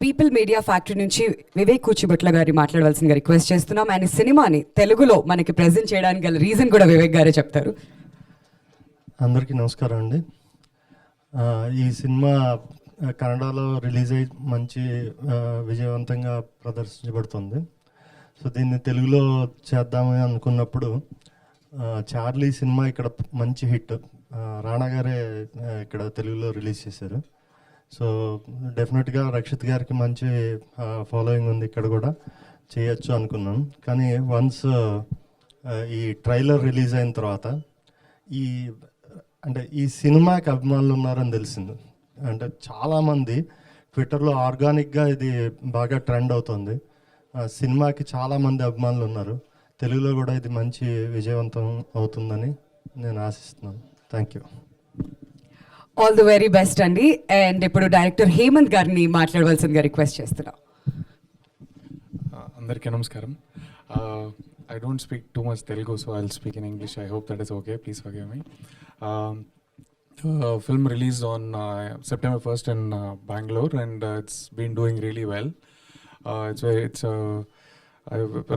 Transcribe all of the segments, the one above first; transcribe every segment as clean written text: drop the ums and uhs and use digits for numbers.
People media factory నుంచి వివేక్ కూచిబుట్ల గారి మాట్లాడవలసిందిగా రిక్వెస్ట్ చేస్తున్నాం. అండ్ ఈ సినిమాని తెలుగులో మనకి ప్రెజెంట్ చేయడానికి గల రీజన్ కూడా వివేక్ గారే చెప్తారు. అందరికీ నమస్కారం అండి. ఈ సినిమా కన్నడలో రిలీజ్ అయ్యి మంచి విజయవంతంగా ప్రదర్శించబడుతుంది. సో దీన్ని తెలుగులో చేద్దామని అనుకున్నప్పుడు చార్లీ సినిమా ఇక్కడ మంచి హిట్, రాణా గారే ఇక్కడ తెలుగులో రిలీజ్ చేశారు. సో డెఫినెట్గా రక్షిత్ గారికి మంచి ఫాలోయింగ్ ఉంది, ఇక్కడ కూడా చేయొచ్చు అనుకున్నాం. కానీ వన్స్ ఈ ట్రైలర్ రిలీజ్ అయిన తర్వాత ఈ సినిమాకి అభిమానులు ఉన్నారని తెలిసింది. అంటే చాలామంది ట్విట్టర్లో ఆర్గానిక్గా ఇది బాగా ట్రెండ్ అవుతుంది. సినిమాకి చాలామంది అభిమానులు ఉన్నారు. తెలుగులో కూడా ఇది మంచి విజయవంతం అవుతుందని నేను ఆశిస్తున్నాను. Thank you. All the very best అండి. అండ్ ఇప్పుడు డైరెక్టర్ హేమంత్ గారిని మాట్లాడవలసిందిగా రిక్వెస్ట్ చేస్తున్నాం. అందరికీ నమస్కారం. I don't speak too much Telugu, so I'll speak in English. I hope that is okay. Please forgive me. The film released on September 1st in Bangalore, and it's been doing really well.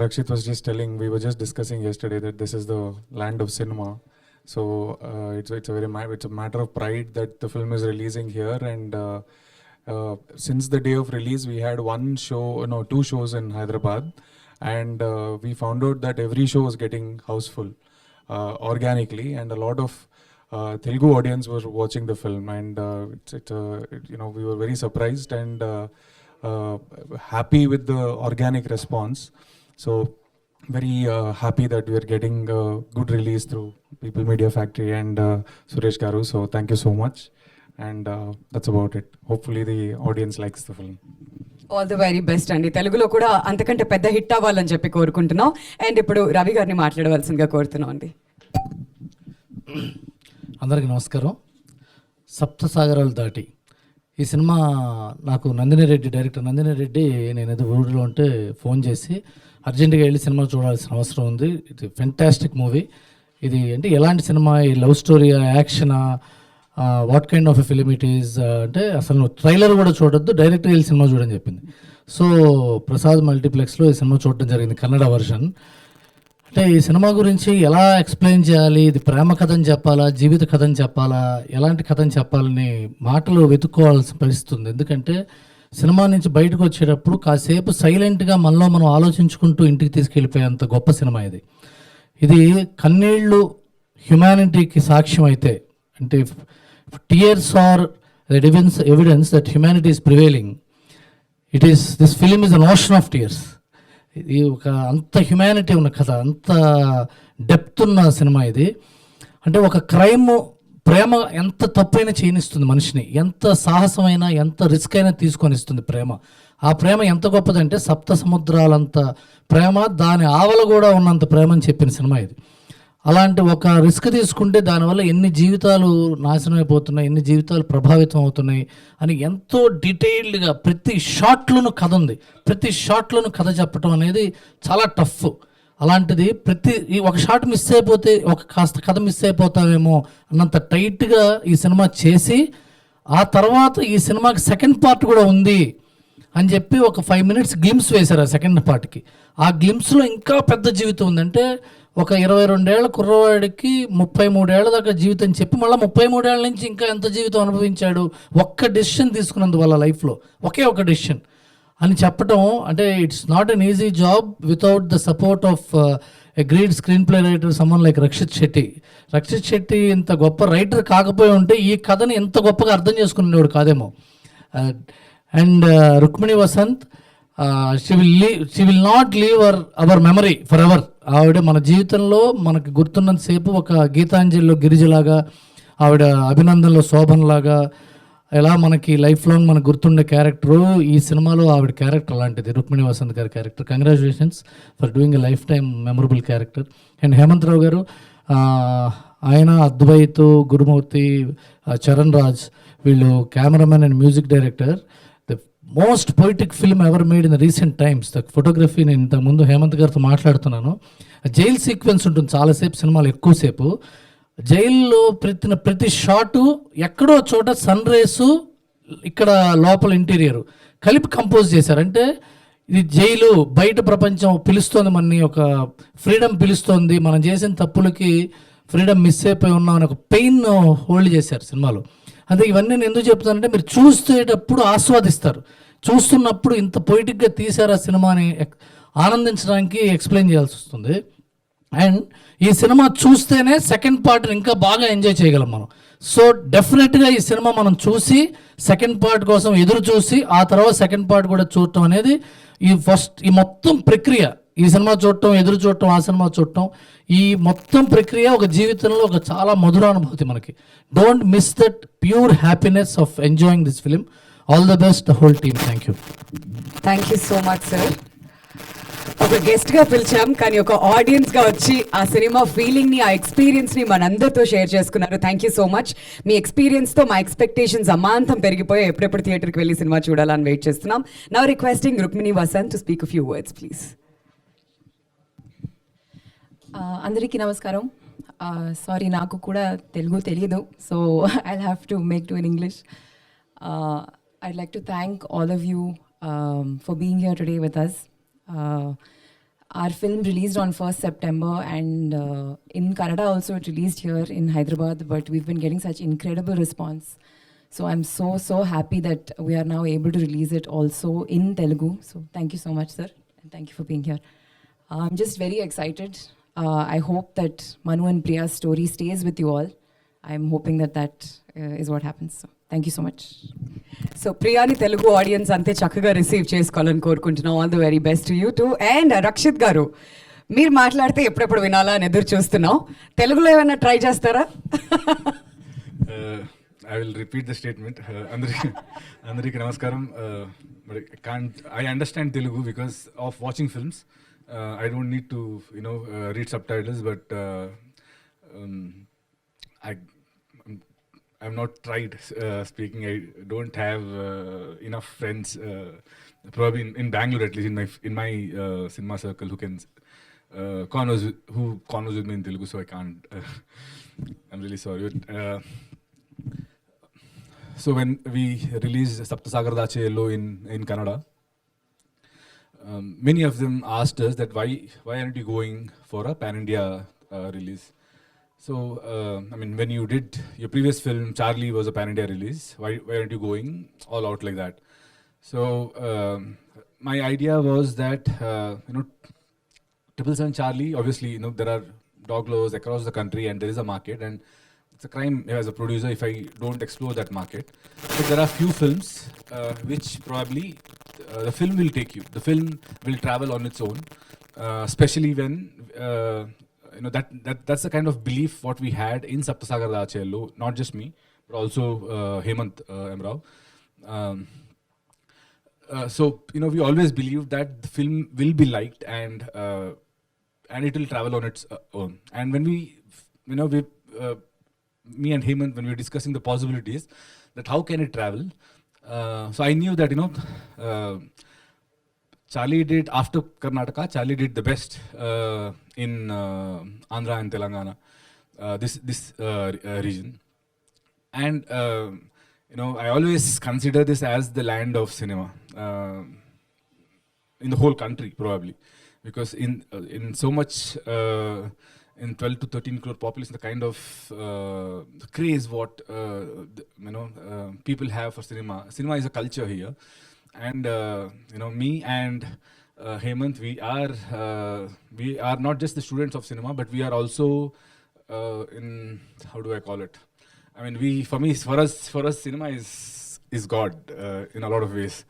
Rakshit was just telling, we were just discussing yesterday that this is the land of cinema. So it's a matter of pride that the film is releasing here, and since the day of release we had two shows in Hyderabad, and we found out that every show was getting houseful organically, and a lot of Telugu audience were watching the film, and we were very surprised and happy with the organic response. So very happy that we are getting a good release through People Media Factory and Suresh Garu. So thank you so much, and that's about it. Hopefully the audience likes the film. All the very best అండి. తెలుగులో కూడా అంతకంటే పెద్ద hit అవ్వాలని చెప్పి కోరుకుంటున్నాం. And ఇప్పుడు రవి గారిని మాట్లాడవలసిందిగా కోరుతున్నాం అండి. అందరికీ నమస్కారం. సప్త సాగరాలు దాటి ఈ సినిమా నాకు డైరెక్టర్ నందిని రెడ్డి నేను ఏదో ఊరిలో ఉంటే ఫోన్ చేసి అర్జెంటుగా వెళ్ళి సినిమా చూడాల్సిన అవసరం ఉంది, ఇది ఫెంటాస్టిక్ మూవీ, ఇది అంటే ఎలాంటి సినిమా, ఈ లవ్ స్టోరీ, యాక్షనా, what kind of a film it is అంటే అసలు నువ్వు ట్రైలర్ కూడా చూడొద్దు, డైరెక్ట్గా వెళ్ళి సినిమా చూడని చెప్పింది. సో ప్రసాద్ మల్టీప్లెక్స్లో ఈ సినిమా చూడడం జరిగింది, కన్నడ వర్షన్. అంటే ఈ సినిమా గురించి ఎలా ఎక్స్ప్లెయిన్ చేయాలి, ఇది ప్రేమ కథని చెప్పాలా, జీవిత కథని చెప్పాలా, ఎలాంటి కథని చెప్పాలని మాటలు వెతుక్కోవాల్సిన పరిస్థితి ఉంది. ఎందుకంటే సినిమా నుంచి బయటకు వచ్చేటప్పుడు కాసేపు సైలెంట్గా మనలో మనం ఆలోచించుకుంటూ ఇంటికి తీసుకెళ్ళిపోయేంత గొప్ప సినిమా ఇది. ఇది కన్నీళ్ళు హ్యుమానిటీకి సాక్ష్యం అయితే, అంటే tears are evidence that humanity is prevailing, this film is an ocean of tears. ఇది ఒక అంత హ్యుమానిటీ ఉన్న కథ, అంత డెప్త్ ఉన్న సినిమా ఇది. అంటే ఒక ప్రేమ ఎంత తప్పైనా చేయనిస్తుంది మనిషిని, ఎంత సాహసమైనా ఎంత రిస్క్ అయినా తీసుకొని ఇస్తుంది ప్రేమ. ఆ ప్రేమ ఎంత గొప్పదంటే సప్త సముద్రాలంత ప్రేమ, దాని ఆవల కూడా ఉన్నంత ప్రేమ అని చెప్పిన సినిమా ఇది. అలాంటి ఒక రిస్క్ తీసుకుంటే దానివల్ల ఎన్ని జీవితాలు నాశనం అయిపోతున్నాయి, ఎన్ని జీవితాలు ప్రభావితం అవుతున్నాయి అని ఎంతో డీటెయిల్డ్గా ప్రతి షాట్లోనూ కథ ఉంది, ప్రతి షాట్లోనూ కథ చెప్పడం అనేది చాలా టఫ్. అలాంటిది ఒక షాట్ మిస్ అయిపోతే కాస్త కథ మిస్ అయిపోతామేమో అన్నంత టైట్గా ఈ సినిమా చేసి, ఆ తర్వాత ఈ సినిమాకి సెకండ్ పార్ట్ కూడా ఉంది అని చెప్పి ఒక 5 minutes గ్లిమ్స్ వేశారు ఆ సెకండ్ పార్ట్కి. ఆ గ్లిమ్స్లో ఇంకా పెద్ద జీవితం ఉందంటే ఒక 22 ఏళ్ల కుర్రవాడికి 33 ఏళ్ల దాకా జీవితం చెప్పి మళ్ళీ 33 ఏళ్ల నుంచి ఇంకా ఎంత జీవితం అనుభవించాడు ఒక్క డెసిషన్ తీసుకున్నందువల్ల లైఫ్లో, ఒకే ఒక డెసిషన్ అని చెప్పడం. అంటే it's not an easy job without the support of a great screenplay writer someone like Rakshit Shetty. Rakshit Shetty ఇంత గొప్ప రైటర్ కాకపోయి ఉంటే ఈ కథని ఎంత గొప్పగా అర్థం చేసుకునేవాడు కాదేమో. And Rukmini Vasanth, she will not leave our memory forever. ఆవిడ మన జీవితంలో మనకు గుర్తున్నంతసేపు ఒక గీతాంజలిలో గిరిజలాగా, ఆవిడ అభినందనలో శోభన్లాగా, ఎలా మనకి లైఫ్ లాంగ్ మనకు గుర్తుండే క్యారెక్టరు ఈ సినిమాలో ఆవిడ క్యారెక్టర్ అలాంటిది, రుక్మిణి వసంత్ గారి character. Congratulations for doing a lifetime memorable character. And Hemanth Rao గారు, ఆయన అద్వైత్, గురుమూర్తి, చరణ్ రాజ్, వీళ్ళు cameraman and music director. The most poetic film ever made in the recent times. The photography, నేను ఇంతకుముందు హేమంత్ గారితో మాట్లాడుతున్నాను, జైల్ సీక్వెన్స్ ఉంటుంది చాలాసేపు సినిమాలో, ఎక్కువసేపు జైల్లో ప్రతి షాటు ఎక్కడో చోట సన్ రేసు, ఇక్కడ లోపల ఇంటీరియరు కలిపి కంపోజ్ చేశారు. అంటే ఇది జైలు, బయట ప్రపంచం పిలుస్తోంది, మనని ఒక ఫ్రీడమ్ పిలుస్తోంది, మనం చేసిన తప్పులకి ఫ్రీడమ్ మిస్ అయిపోయి ఉన్నాం అని ఒక పెయిన్ హోల్డ్ చేశారు సినిమాలో. అదే ఇవన్నీ నేను ఎందుకు చెప్తానంటే మీరు చూసేటప్పుడు ఆస్వాదిస్తారు, చూస్తున్నప్పుడు ఇంత పొయిటిక్గా తీశారు ఆ సినిమాని ఆనందించడానికి ఎక్స్ప్లెయిన్ చేయాల్సి వస్తుంది. అండ్ ఈ సినిమా చూస్తేనే సెకండ్ పార్ట్ని ఇంకా బాగా ఎంజాయ్ చేయగలం మనం. సో డెఫినెట్గా ఈ సినిమా మనం చూసి సెకండ్ పార్ట్ కోసం ఎదురు చూసి ఆ తర్వాత సెకండ్ పార్ట్ కూడా చూడటం అనేది ఈ మొత్తం ప్రక్రియ, ఈ సినిమా చూడటం, ఎదురు చూడటం, ఆ సినిమా చూడటం, ఈ మొత్తం ప్రక్రియ ఒక జీవితంలో ఒక చాలా మధురానుభూతి మనకి. Don't miss that pure happiness of enjoying this film. All the best whole team. Thank you so much sir. ఒక గెస్ట్ గా పిలిచాం కానీ ఒక ఆడియన్స్ గా వచ్చి ఆ సినిమా ఫీలింగ్ ని, ఆ ఎక్స్పీరియన్స్ ని మనందరితో షేర్ చేసుకున్నారు. Thank you so much. Me experience తో మా ఎక్స్పెక్టేషన్స్ అమాంతం పెరిగిపోయి ఎప్పుడెప్పుడు థియేటర్కి వెళ్ళి సినిమా చూడాలని వెయిట్ చేస్తున్నాం. Now requesting Rukmini Vasanth to speak a few words please. అందరికీ నమస్కారం. సారీ, నాకు కూడా తెలుగు తెలియదు, so I'll have to make do in English. I'd like to thank all of you for being here today with us. Our film released on 1st September and in Kannada also it released here in Hyderabad, but we've been getting such incredible response. So I'm so happy that we are now able to release it also in Telugu. So thank you so much, sir, and thank you for being here. I'm just very excited. I hope that Manu and Priya's story stays with you all. I'm hoping that is what happens. So thank you so much. So ప్రియాని Telugu audience అంతే చక్కగా receive చేసుకోవాలని కోరుకుంటున్నాం. All the very best you too. And Rakshit గారు, మీరు మాట్లాడితే ఎప్పుడెప్పుడు వినాలా అని ఎదురు చూస్తున్నాం. తెలుగులో ఏమైనా ట్రై చేస్తారా? I will repeat the statement. Andariki namaskaram. But I understand Telugu because of watching films. I don't need to, read subtitles, but I've not tried speaking. I don't have enough friends, probably in Bangalore at least, in my cinema circle who can converse with me in Telugu, so I can't. I'm really sorry. But, so when we released Sapta Sagaralu Dhaati in Kannada, many of them asked us that why aren't you going for a pan-India release? So, when you did your previous film, Charlie was a pan-India release. Why aren't you going all out like that? So, my idea was that, 777 Charlie, obviously, there are dog lovers across the country and there is a market, and it's a crime as a producer if I don't explore that market. But there are few films which probably the film will take you. The film will travel on its own, especially when... that's the kind of belief what we had in Sapta Sagaralu Dhaati, not just me, but also Hemanth Emrao. So we always believed that the film will be liked and it will travel on its own. And when we me and Hemanth, when we were discussing the possibilities that how can it travel, so I knew that Charlie did, after Karnataka, Charlie did the best in Andhra and Telangana, this region. And, I always consider this as the land of cinema in the whole country, probably. Because in so much, in 12 to 13 crore population, the kind of craze what, people have for cinema. Cinema is a culture here. And me and Hemanth, we are not just the students of cinema, but we are also in, how do I call it? For us, cinema is God in a lot of ways.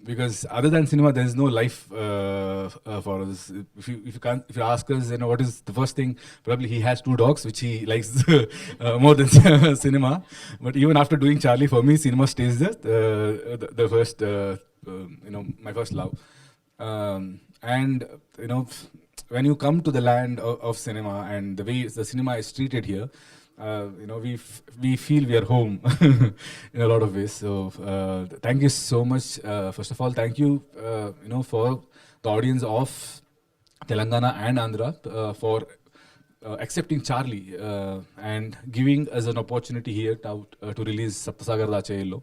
Because other than cinema, there is no life for us. If you ask us, what is the first thing? Probably he has 2 dogs, which he likes more than cinema. But even after doing Charlie, for me, cinema stays the first, my first love. And when you come to the land of cinema and the way the cinema is treated here, we feel we are home in a lot of ways. So thank you so much. First of all, thank you, for the audience of Telangana and Andhra for accepting Charlie and giving us an opportunity here to release Sapta Sagaralu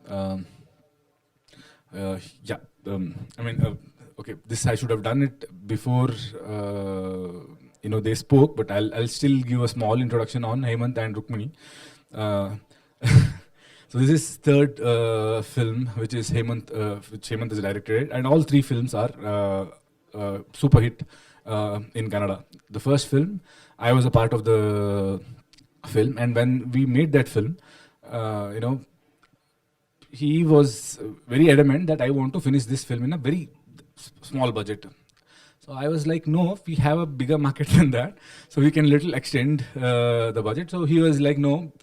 Dhaati. Yeah, I mean, okay, this I should have done it before, they spoke, but I'll still give a small introduction on Hemanth and Rukmini. Uh, so this is third film, which Hemanth has directed, and all three films are super hit in Canada. The first film, I was a part of the film, and when we made that film, he was very adamant that I want to finish this film in a very small budget. So I was like, no, we have a bigger market than that, so we can little extend the budget. So he was like, no,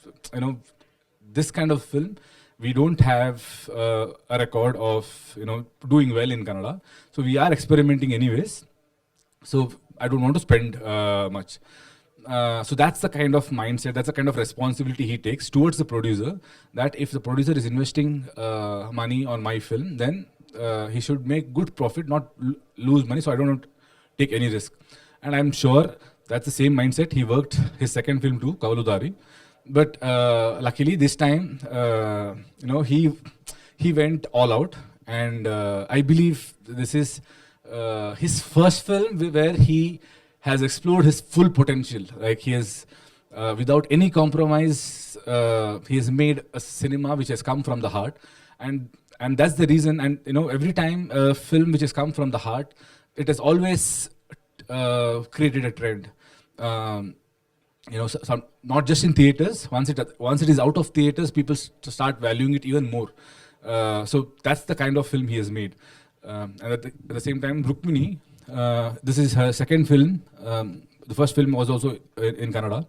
this kind of film, we don't have a record of doing well in Canada. So we are experimenting anyways. So I don't want to spend much. So that's the kind of mindset, that's the kind of responsibility he takes towards the producer, that if the producer is investing money on my film, then he should make good profit, not lose money, so I don't want to take any risk. And I'm sure that's the same mindset he worked his second film too, Kavalu Dari. But luckily this time, he went all out, and I believe this is his first film where he has explored his full potential. Like he has, without any compromise, he has made a cinema which has come from the heart, and that's the reason. And every time a film which has come from the heart, it has always created a trend. Not just in theaters. Once it is out of theaters, people start valuing it even more. So that's the kind of film he has made. And at the same time, Rukmini, this is her second film. The first film was also in Canada.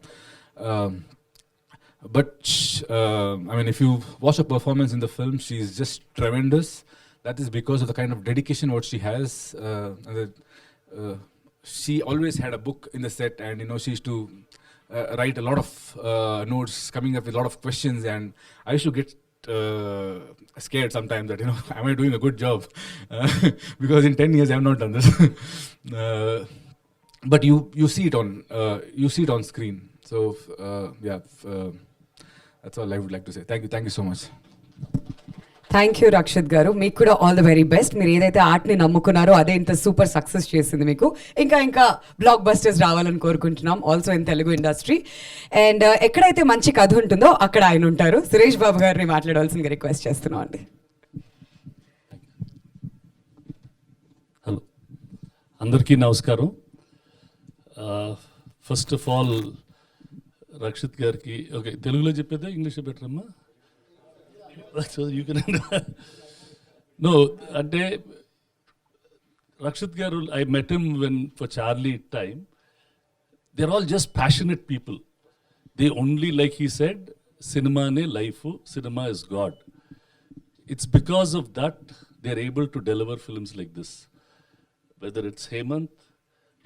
But if you watch her performance in the film, she's just tremendous. That is because of the kind of dedication what she has. She always had a book in the set, and she used to write a lot of notes, coming up with a lot of questions, and I used to get scared sometimes that am I doing a good job, because in 10 years I have not done this. But you see it on screen. So that's all I would like to say. Thank you so much. Thank you Rakshit garu, మీకు కూడా all the very best. మీరు ఏదైతే ఆర్ట్ని నమ్ముకున్నారో అదే ఇంత super success చేసింది మీకు. ఇంకా black busters రావాలని కోరుకుంటున్నాం, also in Telugu industry. And ఎక్కడైతే మంచి కథ ఉంటుందో అక్కడ ఆయన ఉంటారు. సురేష్ బాబు గారిని మాట్లాడవలసిందిగా రిక్వెస్ట్ చేస్తున్నాం అండి. హలో, అందరికీ నమస్కారం. ఫస్ట్ ఆఫ్ ఆల్ రక్షిత్ గారికి, ఓకే తెలుగులో చెప్పేదా ఇంగ్లీష్లో బెటర్ అమ్మా? So you can no, ante Rakshit garu, I met him when for Charlie time. They're all just passionate people. They only, like he said, cinema ne life, cinema is God. It's because of that they're able to deliver films like this. Whether it's Hemanth,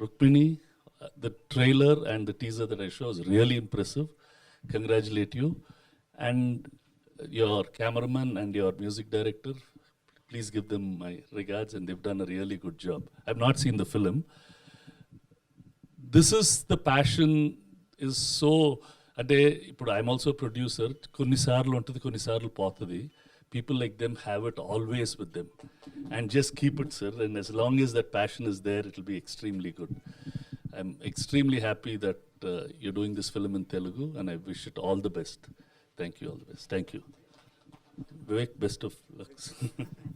Rukmini, the trailer and the teaser that I show is really impressive. Congratulate you. And your cameraman and your music director, please give them my regards, and they've done a really good job. I've not seen the film. This is the passion is so, I'm also a producer. Konnisarlu untadi, konnisarlu potadi. People like them have it always with them, and just keep it, sir. And as long as that passion is there, it will be extremely good. I'm extremely happy that you're doing this film in Telugu, and I wish it all the best. Thank you, all the best. Thank you. Vivek, best of luck.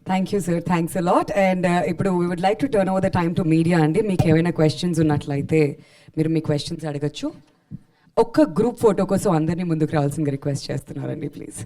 Thank you sir, thanks a lot. And ఇప్పుడు we would like to turn over the time to media అండి. మీకు ఏమైనా questions ఉన్నట్లయితే మీరు మీ questions అడగచ్చు. ఒక్క group photo కోసం అందరినీ ముందుకు రావాల్సిందిగా రిక్వెస్ట్ చేస్తున్నారండి, please.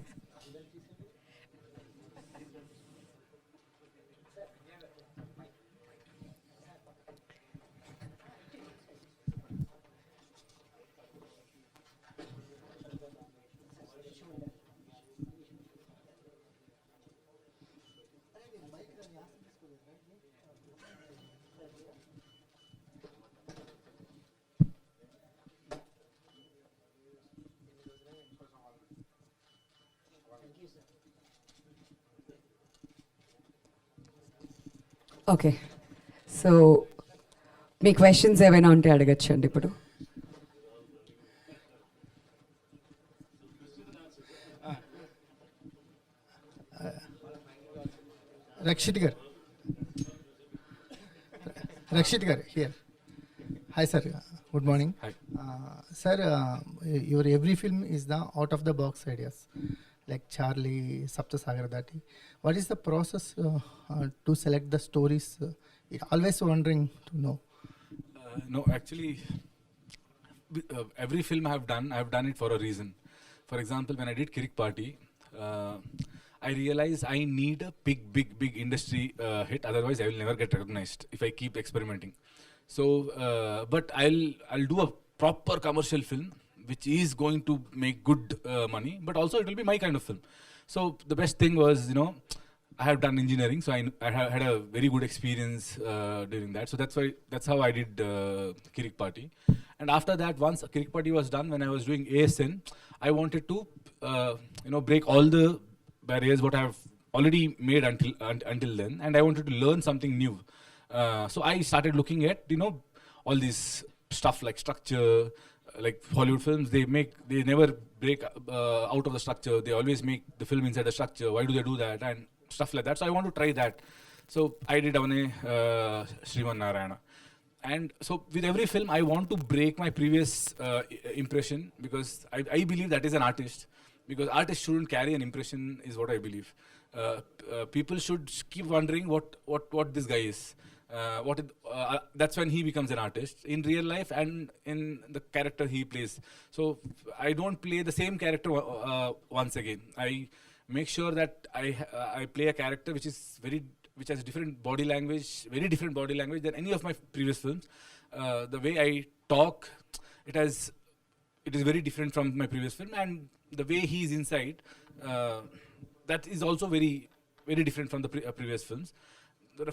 Okay, so me questions ఏమైనా ఉంటే అడగచ్చు అండి ఇప్పుడు. Rakshit gar. Rakshit gar here. Hi sir. Good morning. Hi. Sir, your every film is the out of the box ideas, like Charlie, Sapta Sagaralu Dhaati. What is the process to select the stories? Always wondering to know. No, actually, every film I've done it for a reason. For example, when I did Kirik Party, I realized I need a big industry hit. Otherwise, I will never get recognized if I keep experimenting. So, but I'll do a proper commercial film which is going to make good money, but also it will be my kind of film. So the best thing was, you know, I have done engineering, so I had a very good experience during that. So that's how I did Kirik Party. And after that, once Kirik Party was done, when I was doing ASN, I wanted to break all the barriers what I have already made until then, and I wanted to learn something new. So I started looking at, you know, all this stuff like structure, like Hollywood films, they never break out of the structure. They always make the film inside the structure. Why do they do that? And stuff like that. So I want to try that. So I did Avane Sriman Narayana. And so with every film, I want to break my previous impression, because I believe that is an artist. Because artists shouldn't carry an impression, is what I believe. People should keep wondering what this guy is. That's when he becomes an artist in real life and in the character he plays. So I don't play the same character once again. I make sure that I play a character which has different body language, very different body language than any of my previous films. The way I talk, it is very different from my previous film, and the way he is inside, that is also very very different from the previous films.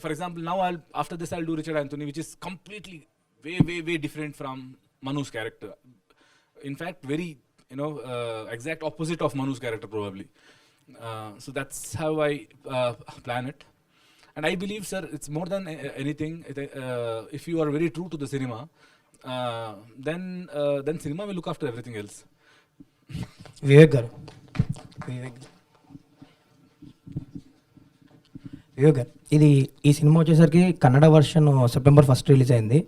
For example, now after this I'll do Richard Anthony, which is completely way different from Manu's character. In fact, very exact opposite of Manu's character probably. So that's how I plan it. And I believe, sir, it's more than anything. If you are very true to the cinema, then cinema will look after everything else. Vivek గారు ఇది ఈ cinema వచ్చేసరికి Kannada version September 1 release అయింది.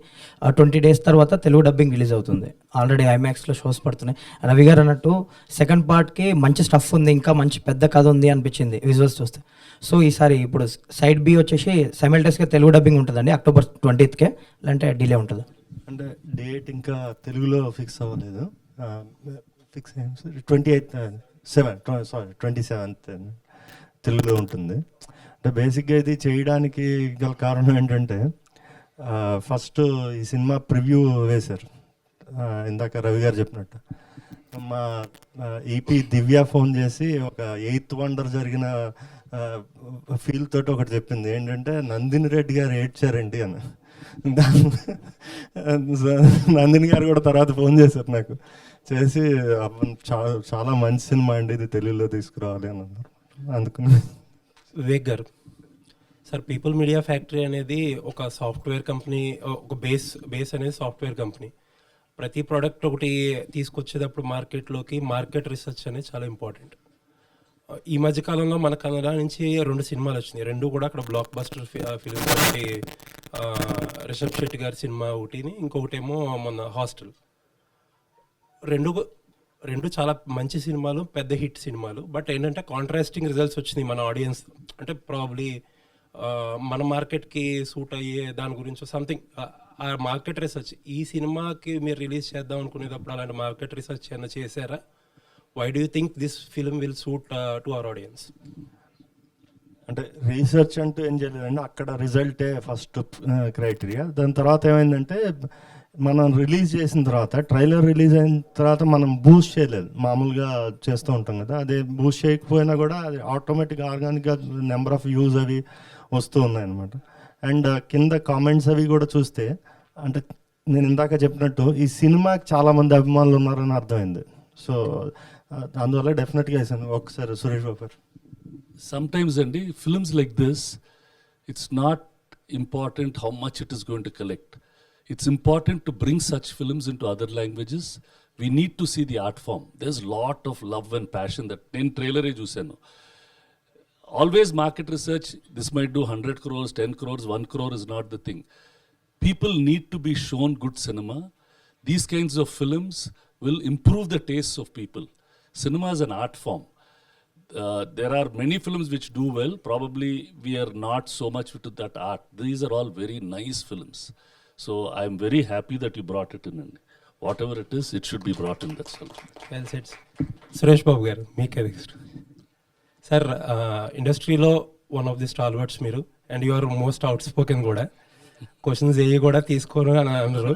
20 days తర్వాత Telugu dubbing release అవుతుంది. Already ఐమాక్స్లో shows పడుతున్నాయి. రవి గారు అన్నట్టు సెకండ్ పార్ట్కి మంచి స్టఫ్ ఉంది, ఇంకా మంచి పెద్ద కథ ఉంది అనిపించింది విజువల్స్ చూస్తే. సో ఈసారి ఇప్పుడు సైడ్ బి వచ్చేసి సైమల్టేస్గా తెలుగు డబ్బింగ్ ఉంటుందండి October 20th, లేదంటే డిలే ఉంటుంది? అంటే డేట్ ఇంకా తెలుగులో ఫిక్స్ అవ్వలేదు. ఫిక్స్ 27th తెలుగులో ఉంటుంది. అంటే బేసిక్గా ఇది చేయడానికి గల కారణం ఏంటంటే, ఫస్ట్ ఈ సినిమా ప్రివ్యూ వేశారు ఇందాక రవి గారు చెప్పినట్టు. మా ఈపీ దివ్య ఫోన్ చేసి ఒక 8th వండర్ జరిగిన ఫీల్ తోటి ఒకటి చెప్పింది, ఏంటంటే నందిని రెడ్డి గారు ఏడ్చారండి అని. నందిని గారు కూడా తర్వాత ఫోన్ చేశారు నాకు, చేసి చాలా మంచి సినిమా అండి, ఇది తెలుగులో తీసుకురావాలి అని అన్నారు. అందుకని వివేక్ గారు, సార్ పీపుల్ మీడియా ఫ్యాక్టరీ అనేది ఒక సాఫ్ట్వేర్ కంపెనీ, ఒక బేస్ అనేది సాఫ్ట్వేర్ కంపెనీ. ప్రతి ప్రోడక్ట్ ఒకటి తీసుకొచ్చేటప్పుడు మార్కెట్ రీసెర్చ్ అనేది చాలా ఇంపార్టెంట్. ఈ మధ్యకాలంలో మన కన్నడ నుంచి 2 సినిమాలు వచ్చినాయి. 2 కూడా అక్కడ బ్లాక్ బస్టర్ ఫిలిమ్స్. ఒకటి రిషబ్ శెట్టి గారి సినిమా ఒకటిని, ఇంకొకటేమో మొన్న హాస్టల్. రెండు చాలా మంచి సినిమాలు, పెద్ద హిట్ సినిమాలు. బట్ ఏంటంటే కాంట్రాస్టింగ్ రిజల్ట్స్ వచ్చినాయి మన ఆడియన్స్. అంటే ప్రాబ్లీ మన మార్కెట్కి సూట్ అయ్యే దాని గురించి సంథింగ్ ఆ మార్కెట్ రీసెర్చ్. ఈ సినిమాకి మీరు రిలీజ్ చేద్దాం అనుకునేటప్పుడు అలాంటి మార్కెట్ రీసెర్చ్ ఏమైనా చేశారా? Why do you think this film will suit to our audience? అంటే రీసెర్చ్ అంటూ ఏం చేయలేదండి, అక్కడ రిజల్టే ఫస్ట్ క్రైటీరియా. దాని తర్వాత ఏమైందంటే, మనం రిలీజ్ చేసిన తర్వాత, ట్రైలర్ రిలీజ్ అయిన తర్వాత మనం బూస్ట్ చేయలేదు, మామూలుగా చేస్తూ ఉంటాం కదా. అదే బూస్ట్ చేయకపోయినా కూడా అది ఆటోమేటిక్గా ఆర్గానిక్గా నెంబర్ ఆఫ్ వ్యూస్ అవి వస్తూ ఉన్నాయన్నమాట. అండ్ కింద కామెంట్స్ అవి కూడా చూస్తే, అంటే నేను ఇందాక చెప్పినట్టు ఈ సినిమాకి చాలామంది అభిమానులు ఉన్నారని అర్థమైంది. సో అందువల్ల డెఫినెట్గా వేసాను. ఒకసారి సురేష్ బాబు, sometimes అండి films like this, it's not important how much it is going to collect. It's important to bring such films into other languages. We need to see the art form. There's lot of love and passion that నేను ట్రైలరే చూశాను. always market research, this might do 100 crores, 10 crores, 1 crore is not the thing. People need to be shown good cinema. These kinds of films will improve the tastes of people. Cinema is an art form. There are many films which do well. Probably we are not so much into that art. These are all very nice films. So I'm very happy that you brought it in. And whatever it is, it should be brought in. That's all. Well said Suresh Babu garu మీకే next sir ఇండస్ట్రీలో one of the stalwarts మీరు and you are most outspoken కూడా questions ఏవి కూడా తీసుకోరు అని అన్నారు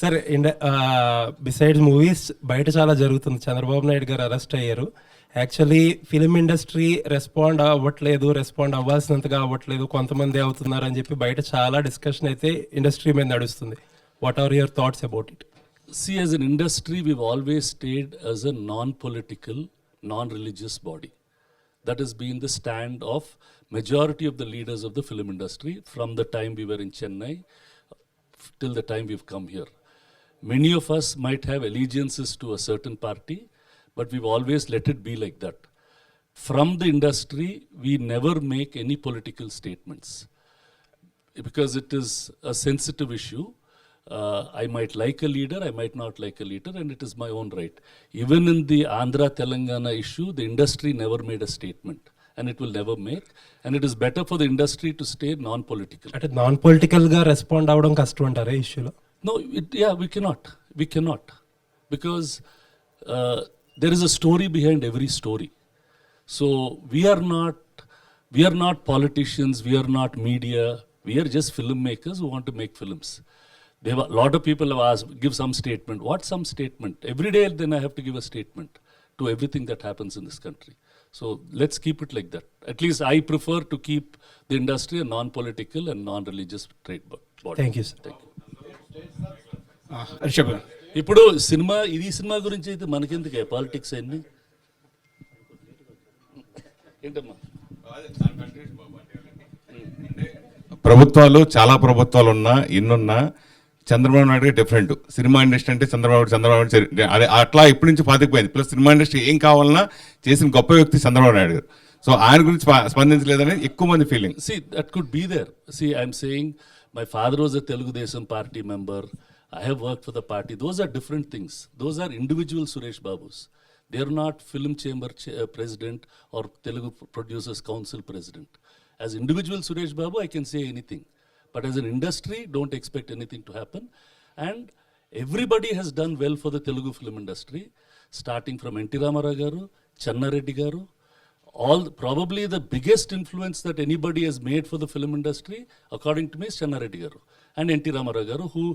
sir besides movies బయట చాలా జరుగుతుంది. చంద్రబాబు నాయుడు గారు అరెస్ట్ అయ్యారు. యాక్చువల్లీ ఫిలిం ఇండస్ట్రీ రెస్పాండ్ అవ్వాల్సినంతగా అవ్వట్లేదు, కొంతమంది అవుతున్నారు అని చెప్పి బయట చాలా డిస్కషన్ అయితే ఇండస్ట్రీ మీద నడుస్తుంది. What are your thoughts about it? See, as an industry, we've always stayed as a non-political, non-religious body. That has been the stand of majority of the leaders of the film industry from the time we were in Chennai till the time we've come here. Many of us might have allegiances to a certain party, but we've always let it be like that. From the industry, we never make any political statements because it is a sensitive issue. I might like a leader, I might not like a leader, and it is my own right. Even in the Andhra Telangana issue, the industry never made a statement, and it will never make. And it is better for the industry to stay non-political. అంటే non పొలిటికల్గా respond అవ్వడం కష్టం అంటారా ఇష్యూలో? No, we cannot. We cannot. Because there is a story behind every story. So we are not politicians, we are not media, we are just filmmakers who want to make films. A lot of people have asked, give some statement. What some statement? Every day then I have to give a statement to everything that happens in this country. So let's keep it like that. At least I prefer to keep the industry a non-political and non-religious trade body. Thank you sir. Thank you. ఇప్పుడు ఈ cinema గురించి అయితే మనకెందుకే politics అన్ని ఏంటమ్మా? ప్రభుత్వాలు చాలా ప్రభుత్వాలు ఉన్నా ఎన్నున్నా Chandrababu Naidu different. Cinema industry అంటే చంద్రబాబు అదే అట్లా ఇప్పటి నుంచి పాతికిపోయింది. ప్లస్ సినిమా ఇండస్ట్రీ ఏం కావాలన్నా చేసిన గొప్ప వ్యక్తి చంద్రబాబు నాయుడు గారు. సో ఆయన గురించి స్పందించలేదని ఎక్కువ మంది feeling. See, that could be there. See, I'm saying my father was a Telugu Desam party member. I have worked for the party. Those are different things. Those are individual Suresh Babus. They are not film chamber president or Telugu Producers Council president. As individual Suresh Babu, I can say anything. But as an industry, don't expect anything to happen. And everybody has done well for the Telugu film industry, starting from N.T. Ramarao garu, Channa Reddy garu. Probably the biggest influence that anybody has made for the film industry, according to me, is Channa Reddy garu and N.T. Ramarao garu, who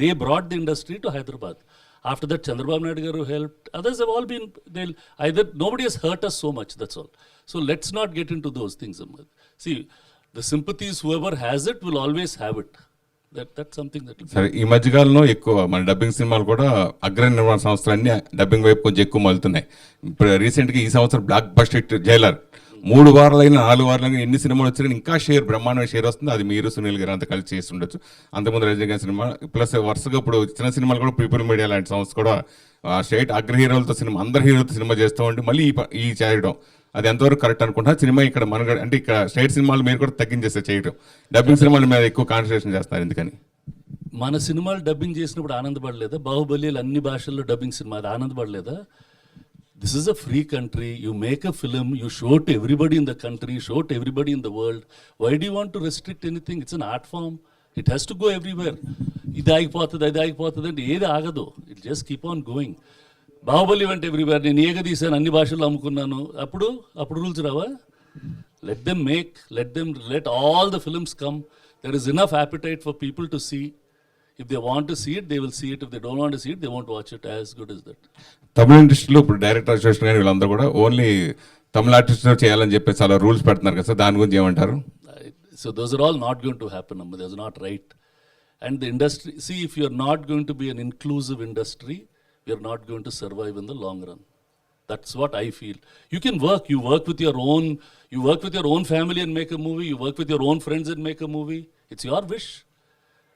they brought the industry to Hyderabad. After that, Chandrababu Naidu garu helped. Others have all been, nobody has hurt us so much, that's all. So let's not get into those things. See, the sympathies, whoever has it, will always have it. That's something that... సరే, ఈ మధ్యకాలంలో ఎక్కువ మన dubbing సినిమాలు కూడా అగ్ర నిర్మాణ సంస్థలన్నీ డబ్బింగ్ వైపు కొంచెం ఎక్కువ మలుతున్నాయి. ఇప్పుడు రీసెంట్గా ఈ సంవత్సరం బ్లాక్ బస్టర్ హిట్ జైలర్ 3 వారాలైనా 4 వారాలైనా ఎన్ని సినిమాలు వచ్చినా ఇంకా బ్రహ్మాండమైన షేర్ వస్తుంది. అది మీరు సునీల్ గారు అంతా కలిసి చేసి ఉండొచ్చు. అంతకుముందు రజనీకాంత్ సినిమా ప్లస్ వరుసగా ఇప్పుడు చిన్న సినిమాలు కూడా పీపుల్ మీడియా లాంటి సంస్థ కూడా స్టేట్ అగ్ర హీరోలతో సినిమా అందరు హీరోలతో సినిమా చేస్తూ ఉండి మళ్ళీ ఈ చేయడం అది ఎంతవరకు కరెక్ట్ అనుకుంటున్నా? సినిమా ఇక్కడ మనగడ అంటే ఇక్కడ స్టేట్ సినిమాలు మీరు కూడా తగ్గించేస్తే చేయడం, డబ్బింగ్ సినిమాల మీద ఎక్కువ కాన్సన్ట్రేషన్ చేస్తారు. ఎందుకని? మన సినిమాలు డబ్బింగ్ చేసినప్పుడు ఆనందపడలేదా? బాహుబలి అన్ని భాషల్లో డబ్బింగ్ సినిమా అది ఆనందపడలేదా? This is a free country. You make a film, you show to everybody in the country, show to everybody in the world. Why do you want to restrict anything? It's an art form. It has to go everywhere. ఇది ఆగిపోతుంది అంటే ఏది ఆగదు. It just keep on going. Baahubali went everywhere. నేను తీసాను, అన్ని భాషల్లో అమ్ముకున్నాను. అప్పుడు రూల్స్ రావా? Let all the films come. There is enough appetite for people to see. If they want to see it, they will see it. If they don't want to see it, they won't watch it. As good as that. తమిళ ఇండస్ట్రీలో ఇప్పుడు director association కానీ వీళ్ళందరూ కూడా only తమిళ ఆర్టిస్టులు చేయాలని చెప్పి చాలా rules పెడుతున్నారు కదా సార్, దాని గురించి ఏమంటారు? So those are all not going to happen. That's not right. And the industry, see, if you are not going to be an inclusive industry, we are not going to survive in the long run. That's what I feel. You can work. You work with your own family and make a movie. You work with your own friends and make a movie. It's your wish.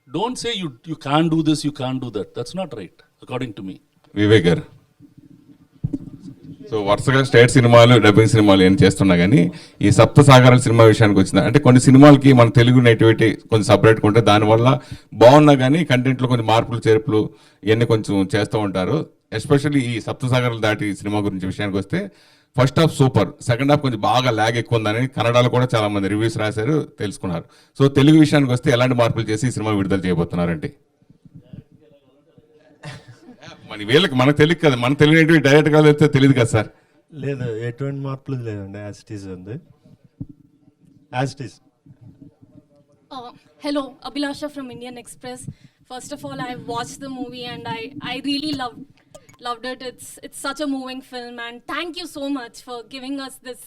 Don't say you can't do this, you can't do that. That's not right, according to me. Vivek గారు. So వరుసగా state సినిమాలు dubbing సినిమాలు ఏం చేస్తున్నా కానీ ఈ సప్త సాగరాల cinema విషయానికి వచ్చింది అంటే కొన్ని సినిమాలకి మన తెలుగు నేటివిటీ కొంచెం సపరేట్గా ఉంటే దానివల్ల బాగున్నా కానీ కంటెంట్లో కొన్ని మార్పులు చేర్పులు ఇవన్నీ కొంచెం చేస్తూ ఉంటారు. ఎస్పెషల్లీ ఈ సప్త సాగరాలు దాటి సినిమా గురించి విషయానికి వస్తే first half super, second half కొంచెం బాగా ల్యాగ్ ఎక్కువ ఉందని కన్నడలో కూడా చాలా మంది రివ్యూస్ రాశారు, తెలుసుకున్నారు. సో తెలుగు విషయానికి వస్తే ఎలాంటి మార్పులు చేసి ఈ సినిమా విడుదల చేయబోతున్నారండి? మన వీళ్ళకి మనకు తెలియదు కదా, మన తెలియనటువంటి డైరెక్ట్ గా వెళ్తే తెలియదు కదా సార్. లేదు, ఎటువంటి మార్పులు లేదండి, యాజ్ ఇట్ ఈస్ ఉంది, as it is. Hello, Abhilasha from Indian Express. First of all, I watched the movie and I really loved it. It's such a moving film, and thank you so much for giving us this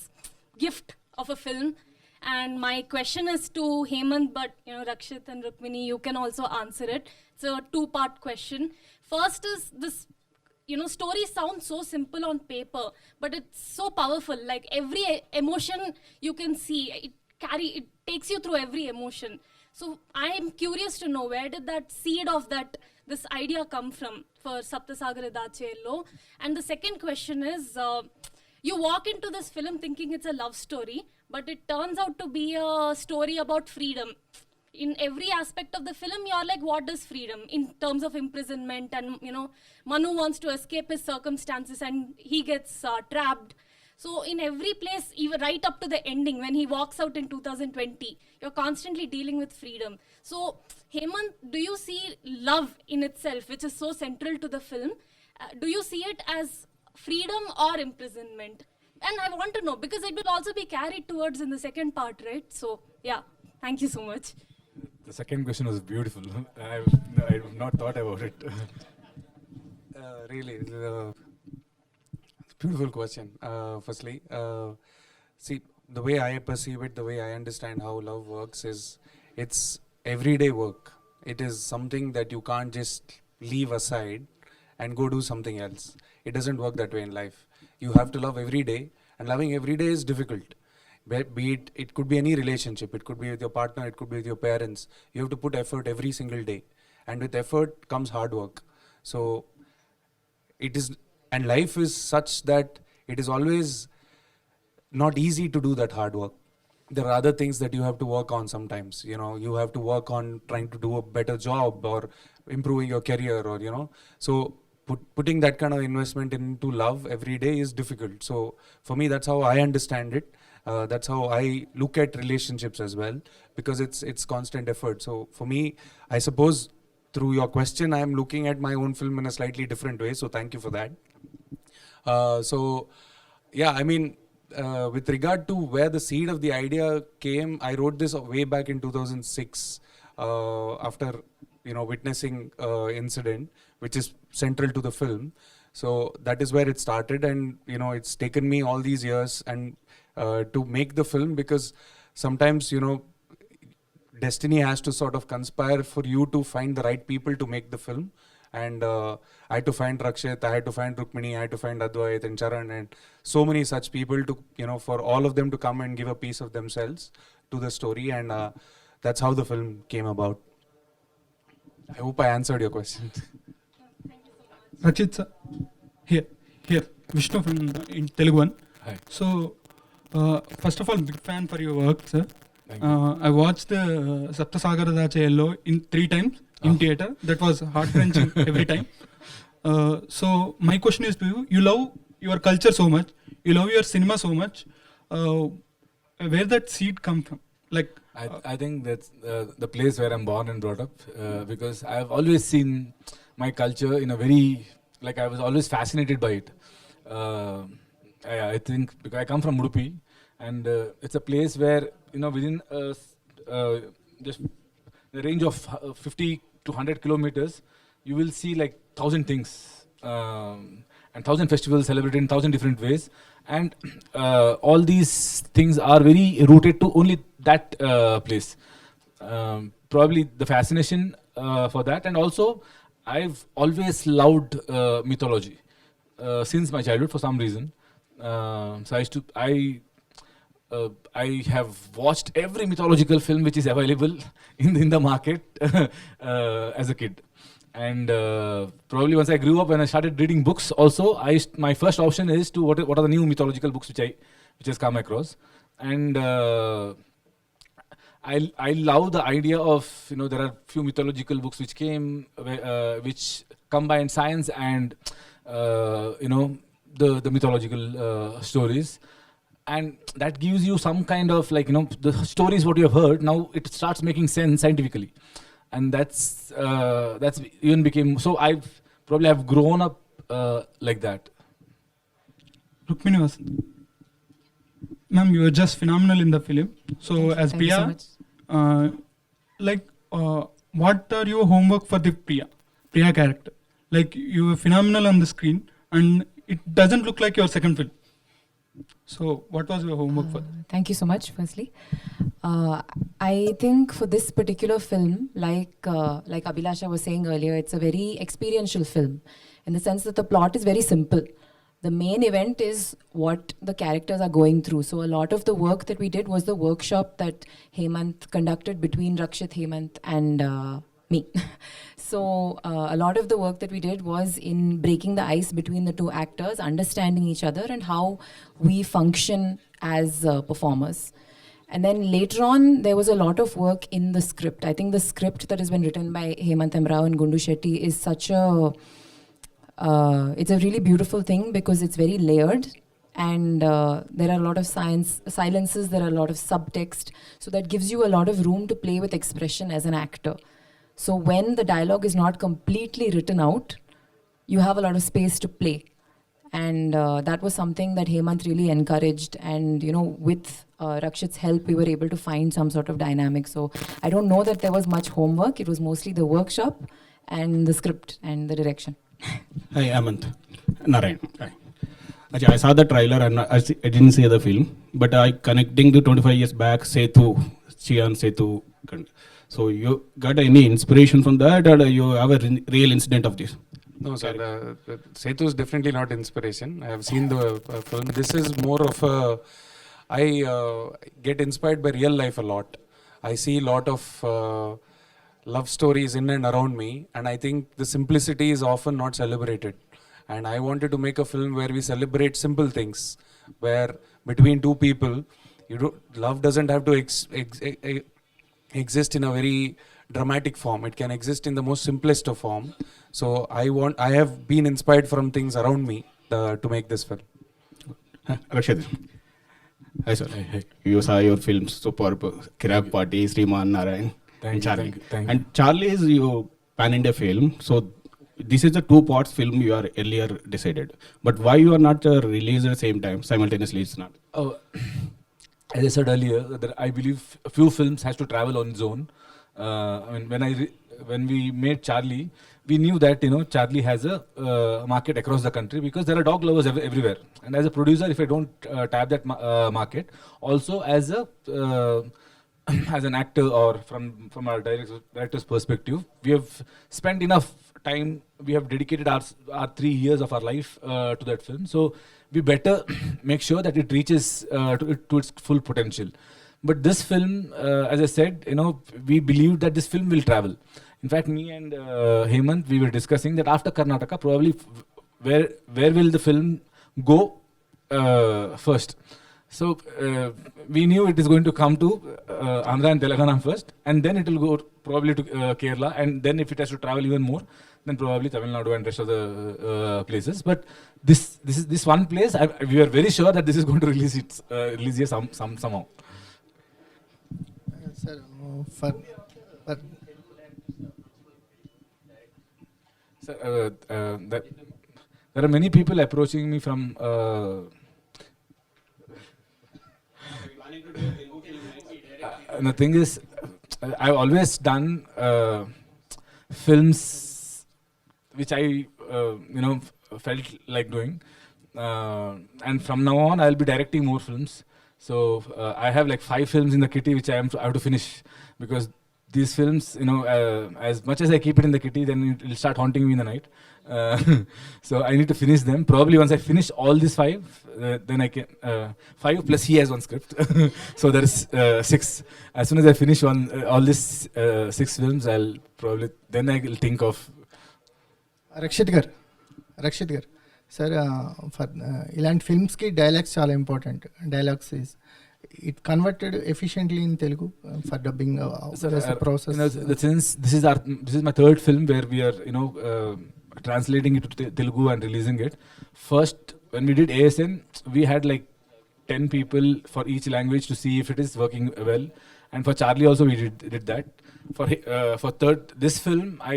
gift of a film. And my question is to Hemanth, but you know, Rakshit and Rukmini, you can also answer it. It's a two-part question. First is this, you know, stories sound so simple on paper, but it's so powerful. Like every emotion you can see, it takes you through every emotion. So I am curious to know, where did that seed of this idea come from for Sapta Sagaralu Dhaati? And the second question is, you walk into this film thinking it's a love story, but it turns out to be a story about freedom. In every aspect of the film, you're like, what is freedom? In terms of imprisonment, and you know, Manu wants to escape his circumstances and he gets trapped. So in every place, even right up to the ending, when he walks out in 2020, you're constantly dealing with freedom. So Hemanth, do you see love in itself, which is so central to the film? Do you see it as freedom or imprisonment? And I want to know, because it will also be carried towards in the second part, right? So yeah, thank you so much. The second question was beautiful. I've not thought about it. Really, beautiful question. Firstly, see, the way I perceive it, the way I understand how love works is, it's everyday work. It is something that you can't just leave aside and go do something else. It doesn't work that way in life. You have to love every day, and loving every day is difficult. Be it could be any relationship, it could be with your partner, it could be with your parents. You have to put effort every single day, and with effort comes hard work. So it is, and life is such that it is always not easy to do that hard work. There are other things that you have to work on sometimes. You know, you have to work on trying to do a better job or improving your career, or you know, so putting that kind of investment into love every day is difficult. So for me, that's how I understand it. That's how I look at relationships as well, because it's constant effort. So for me, I suppose through your question, I am looking at my own film in a slightly different way. So thank you for that. So yeah, I mean, with regard to where the seed of the idea came, I wrote this way back in 2006 after, you know, witnessing incident which is central to the film. So that is where it started, and you know, it's taken me all these years and to make the film, because sometimes, you know, destiny has to sort of conspire for you to find the right people to make the film. And I had to find Rakshit, I had to find Rukmini, I had to find Advait and Charan, and so many such people to, you know, for all of them to come and give a piece of themselves to the story, and that's how the film came about. I hope I answered your question. Rakshit sir, here, Vishnu from in Telugu one. Hi. So, first of all, big fan for your work, sir. I watched Sapta Sagaralu Dhaati in 3 times in theater. That was heart-wrenching every time. So, my question is to you: you love your culture so much, you love your cinema so much. Where that seed come from? Like, I think that's the place where I'm born and brought up, because I've always seen my culture in a very, like, I was always fascinated by it. I think because I come from Udupi, and it's a place where, you know, within just the range of 50 to 100 kilometers, you will see like 1,000 things, and 1,000 festivals celebrated in 1,000 different ways, and all these things are very rooted to only that place. Probably the fascination for that, and also I've always loved mythology since my childhood for some reason. So I have watched every mythological film which is available in the market as a kid. And probably once I grew up and I started reading books also, my first option is to what are the new mythological books which has come across. And I love the idea of, there are few mythological books which came, which combine science and, the mythological stories. And that gives you some kind of the stories what you have heard, now it starts making sense scientifically. And that's even became, so I've grown up like that. Rukmini Vasanth. Ma'am, you were just phenomenal in the film. So as Thank you so Priya, much. what are your homework for the Priya character? Like, you were phenomenal on the screen and it doesn't look like your second film. So what was your homework for that? Thank you so much, firstly. I think for this particular film, like Abhilasha was saying earlier, it's a very experiential film in the sense that the plot is very simple. The main event is what the characters are going through. So a lot of the work that we did was the workshop that Hemanth conducted between Rakshit, Hemanth and me. So a lot of the work that we did was in breaking the ice between the two actors, understanding each other and how we function as performers. And then later on, there was a lot of work in the script. I think the script that has been written by Hemanth Emrao and Gundu Shetty is such a... it's a really beautiful thing because it's very layered and there are a lot of silences, there are a lot of subtext. So that gives you a lot of room to play with expression as an actor. So when the dialogue is not completely written out, you have a lot of space to play. And that was something that Hemanth really encouraged. And, with Rakshit's help, we were able to find some sort of dynamic. So I don't know that there was much homework. It was mostly the workshop and the script and the direction. Hi, Hemanth. Narayan. Hi. I saw the trailer and I didn't see the film, but I connecting to 25 years back, Setu, Chian Setu. So you got any inspiration from that, or you have a real incident of this? No, sir. Setu is definitely not inspiration. I have seen the film. This is more of a... I get inspired by real life a lot. I see a lot of love stories in and around me, and I think the simplicity is often not celebrated. And I wanted to make a film where we celebrate simple things, where between two people, love doesn't have to exist in a very dramatic form. It can exist in the most simplest of form. So I have been inspired from things around me to make this film. Rakshit. Hi, sir. Hi. You saw your films, superb. Kirak Party, Sriman, Narayan. Thank you. And Charlie is your pan-India film. So this is a two-parts film you are earlier decided. But why you are not released at the same time, simultaneously? It's not. As I said earlier, that I believe a few films has to travel on its own. When we made Charlie, we knew that Charlie has a market across the country because there are dog lovers everywhere. And as a producer, if I don't tap that market, also as an actor or from our director's perspective, we have spent enough time. We have dedicated our 3 years of our life to that film. So we better make sure that it reaches to its full potential. But this film, as I said, we believe that this film will travel. In fact, me and Hemanth, we were discussing that after Karnataka, probably where will the film go first. So we knew it is going to come to Andhra and Telangana first, and then it will go probably to Kerala, and then if it has to travel even more, then probably Tamil Nadu and rest of the places. But this one place, we are very sure that this is going to release here somehow. Sir, there are many people approaching me from. And the thing is, I've always done films which I felt like doing, and from now on I'll be directing more films. So I have like 5 films in the kitty which I have to finish, because these films, as much as I keep it in the kitty, then it will start haunting me in the night. So I need to finish them. Probably once I finish all these 5, then I can 5 plus he has one script, so there is 6. As soon as I finish all these 6 films, I'll probably then I will think of. Rakshit గారు sir for ఇలాంటి ఫిల్మ్స్కి dialogues చాలా important. Dialogues is it converted efficiently in Telugu for dubbing process. Since this is my 3rd film where we are translating it to Telugu and releasing it. First, when we did ASN, we had like 10 people for each language to see if it is working well. And for Charlie also we did that. For this film, I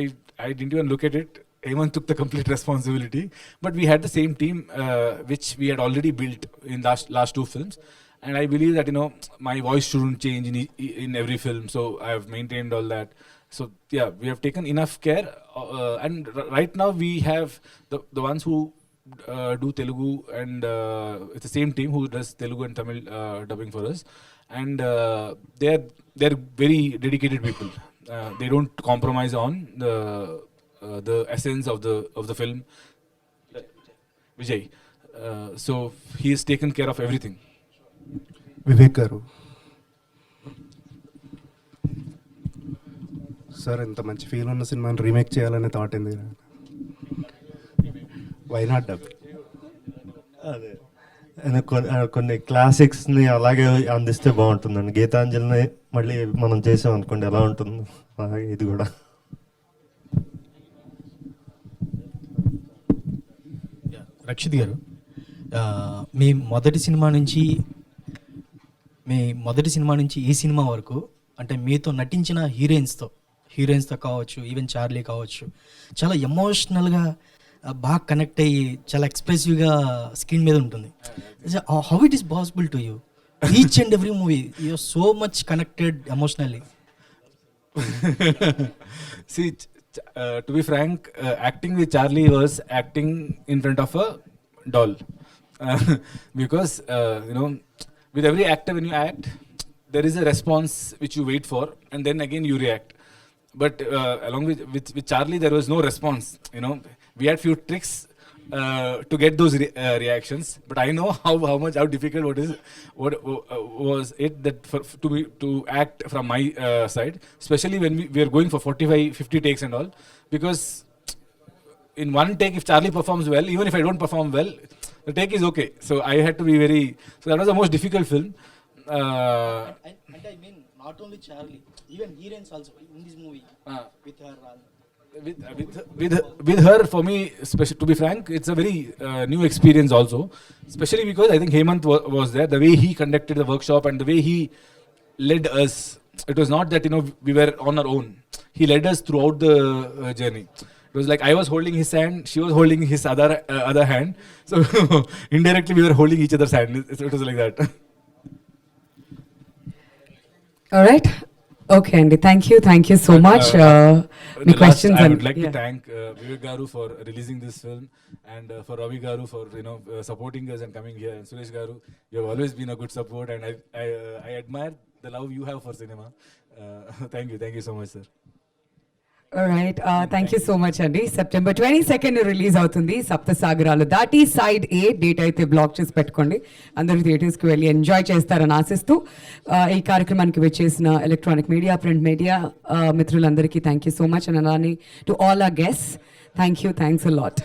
didn't even look at it. Hemanth took the complete responsibility. But we had the same team which we had already built in last 2 films. And I believe that my voice shouldn't change in every film. So I have maintained all that. So yeah, we have taken enough care, and right now we have the ones who do Telugu, and it's the same team who does Telugu and Tamil dubbing for us, and they're very dedicated people. They don't compromise on the essence of the film. Vijay, so he has taken care of everything. Vivek గారు, sir ఇంత మంచి feel ఉన్న సినిమాని remake చేయాలనే thought ఏంది? Why not dub? అదే కొన్ని క్లాసిక్స్ని అలాగే అందిస్తే బాగుంటుందండి. గీతాంజలిని మళ్ళీ మనం చేసాం అనుకోండి ఎలా ఉంటుంది, అలాగే ఇది కూడా. రక్షిత్ గారు, మీ మొదటి సినిమా నుంచి ఈ సినిమా వరకు, అంటే మీతో నటించిన హీరోయిన్స్తో కావచ్చు, ఈవెన్ చార్లీ కావచ్చు, చాలా ఎమోషనల్గా బాగా కనెక్ట్ అయ్యి చాలా ఎక్స్ప్రెసివ్గా స్క్రీన్ మీద ఉంటుంది. How it is possible to you? Each and every movie you are so much connected emotionally. See, to be frank, acting with Charlie was acting in front of a doll. Because, with every actor when you act, there is a response which you wait for, and then again you react. But along with Charlie, there was no response. We had few tricks to get those reactions. But I know how difficult what was it that to act from my side, especially when we are going for 45-50 takes and all. Because in one take, if Charlie performs well, even if I don't perform well, the take is okay. So I had to be so that was the most difficult film. And I mean, not only Charlie, even heroines also in this movie with her. With her, for me, to be frank, it's a very new experience also. Especially because I think Hemanth was there. The way he conducted the workshop and the way he led us, it was not that we were on our own. He led us throughout the journey. It was like I was holding his hand, she was holding his other hand. So indirectly we were holding each other's hand. It was like that. All right. Okay, Andy. Thank you so much. The questions. I would like to thank Vivek Garu for releasing this film, and for Ravi Garu for supporting us and coming here, and Suresh Garu, you have always been a good support, and I admire the love you have for cinema. Thank you so much, sir. All right. Thank you so much, Andy. September 22nd release అవుతుంది సప్త సాగరాలు దాటి side ఏ. Date అయితే black చేసి పెట్టుకోండి. అందరూ థియేటర్స్కి వెళ్ళి enjoy చేస్తారని ఆశిస్తూ ఈ కార్యక్రమానికి వచ్చేసిన ఎలక్ట్రానిక్ మీడియా, ప్రింట్ మీడియా మిత్రులందరికీ thank you so much. And అలానే to all our guests thanks a lot.